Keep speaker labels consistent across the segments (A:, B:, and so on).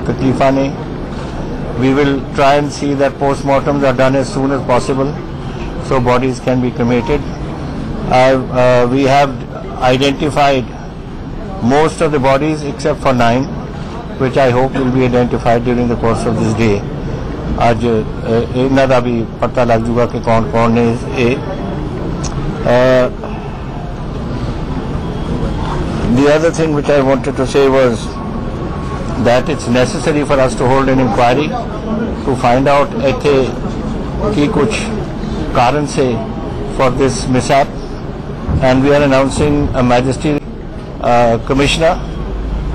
A: तकलीफा ने. We will try and see that postmortems are done as soon as possible, so bodies can be cremated. We have identified most of the bodies except for 9, which I hope will be identified during the course of this day. आज इन्हां दा भी पता लग जाएगा कि कौन कौन ने. The other thing which I wanted to say was that it's necessary for us to hold an inquiry to find out ऐथे की कुछ कारण से for this mishap, and we are announcing a magisterial commissioner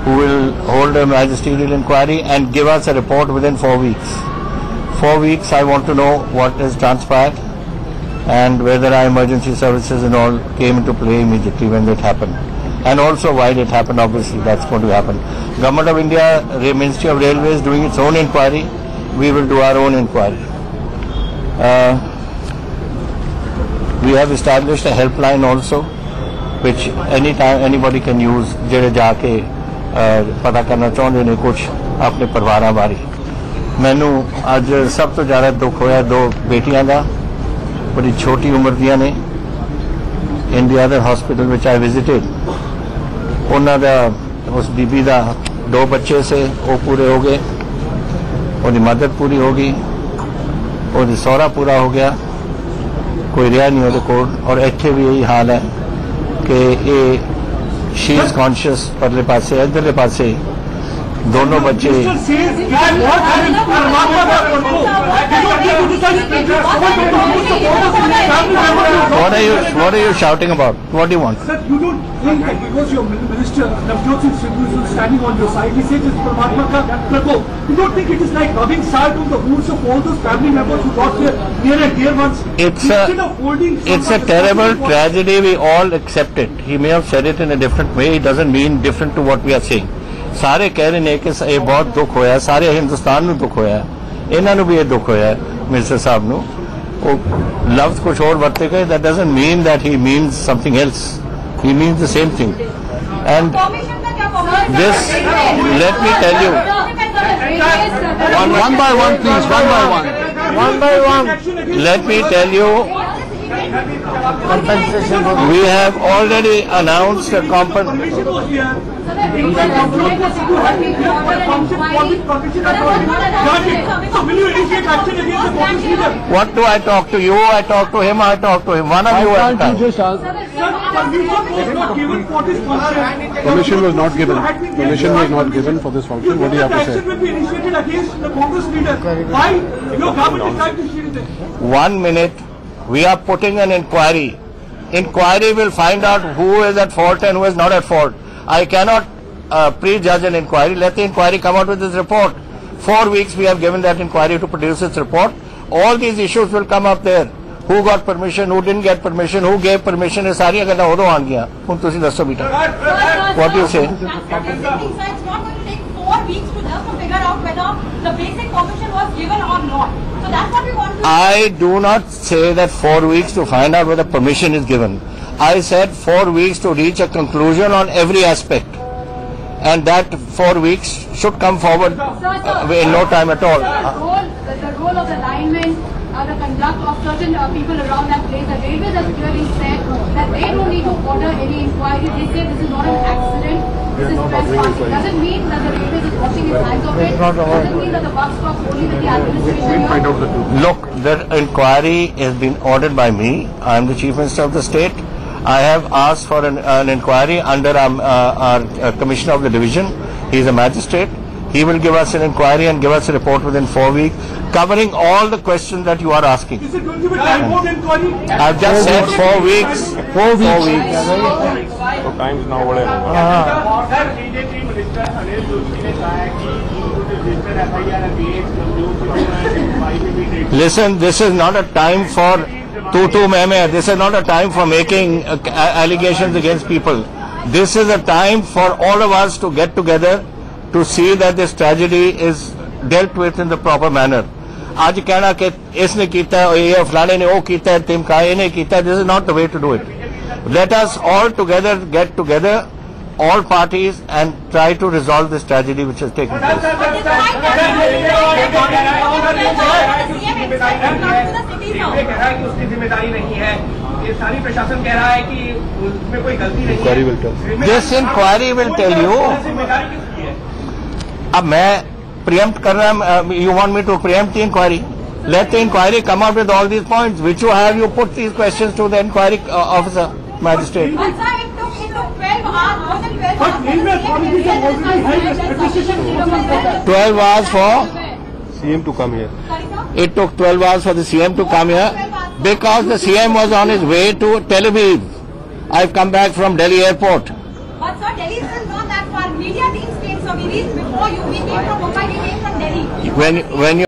A: who will hold a magisterial inquiry and give us a report within 4 weeks. 4 weeks I want to know what has transpired and whether our emergency services and all came into play immediately when it happened, and also why it happened. Obviously that's going to happen. Government of India, the Ministry of Railways is doing its own inquiry. We will do our own inquiry. We have established a helpline also, which anytime anybody can use जेड़े जाके पता करना चाहते हैं कुछ अपने परिवार बारे. मैनू अज सब तो ज़्यादा दुख होया 2 बेटियां का, बड़ी छोटी उम्र दियां ने. In the other hospital which I visited, उन्हों का उस बीबी का 2 बच्चे से वो पूरे हो गए, उनकी मदद पूरी हो गई, वो सौरा पूरा हो गया, कोई रहा नहीं वो कोल. और इत्थे भी यही हाल है कि ये शी इज कॉन्शियस परले पासे, इधरले पासे दोनों बच्चे. What are you shouting about? What do you want?
B: Sir, you don't think that because your minister Navjot Singh Sidhu is standing on your side, he says it's Paramatma ka prakop. You don't think it is like rubbing salt on the wounds of all those family members who lost their near and dear ones?
A: It's a terrible tragedy. We all accept it. He may have said it in a different way. It doesn't mean different to what we are saying. सारे कह रहे हैं कि ये बहुत दुख होया, सारे हिंदुस्तान में दुख होया, इन्होंने भी ये दुख होया. मिनिस्टर साहब नु वो लफ्ज कुछ और बरते गए. That doesn't mean that he means something else. He means the same thing. And this, let me tell you,
C: one by one, please, one by one.
A: Let me tell you, we have already announced a compensation. What do I talk to you? I talk to him. I talk to him. One of you at a time.
C: Permission was not given. Permission was not given for this function. What do you have to say?
B: Action will be initiated against the Congress leader. Why your government is trying to shield it?
A: 1 minute. We are putting an inquiry. Inquiry will find out who is at fault and who is not at fault. I cannot prejudge an inquiry. Let the inquiry come out with its report. 4 weeks we have given that inquiry to produce its report. All these issues will come up there. Who got permission, who didn't get permission, who gave permission, ये सारी अगर उदो आनगियां. हुण तुसीं दसो बेटा. What do you say?
D: It's not going to take 4 weeks to just figure out whether the basic permission was given or not. So that's what we want to.
A: I do not say that 4 weeks to find out whether permission is given. I said 4 weeks to reach a conclusion on every aspect, and that 4 weeks should come forward in no time at all.
D: The role of the linemen, the conduct of certain people around that place. The railways has clearly said that they don't need to order any inquiry. They say this is not an accident. This is trespassing. Doesn't mean that the railways is washing its hands of it. Doesn't mean that the buck stops only with the administration.
A: Look, the inquiry has been ordered by me. I am the Chief Minister of the state. I have asked for an inquiry under our Commissioner of the Division. He is a magistrate. He will give us an inquiry and give us a report within 4 weeks, covering all the questions that you are asking.
B: Is it going to be time-bound inquiry?
A: I have just said 4 weeks. 4 weeks.
C: So times now
A: Listen, this is not a time for tutu meme. This is not a time for making allegations against people. This is a time for all of us to get together to see that this tragedy is dealt with in the proper manner. आज कहना कि इसने कीता है, ये फलाने ने वो कीता है, तिमका इन्हें कीता है, this is not the way to do it. Let us all together get together all parties and try to resolve this tragedy which has taken place.
E: उसकी जिम्मेदारी नहीं है, ये सारी प्रशासन कह रहा है कि उसमें कोई गलती नहीं है।
A: This inquiry will tell you.
E: जिम्मेदारी किसकी है?
A: अब मैं preempt कर रहा हूँ, you want me to preempt the inquiry? Let the inquiry come out with all these points which you have. You put these questions to the inquiry officer, magistrate.
D: But sir, it took 12 hours, more than 12
B: But
D: hours.
B: railway authorities have already held a petition.
A: 12 hours for
C: CM to come here.
D: Sorry, sir?
A: it took 12 hours for the CM to come here because the CM was on his way to Tel Aviv. I've come back from Delhi airport.
D: But sir, Delhi is not that far. Media teams came, so we reached before you. We came from Mumbai, we came from Delhi.
A: When you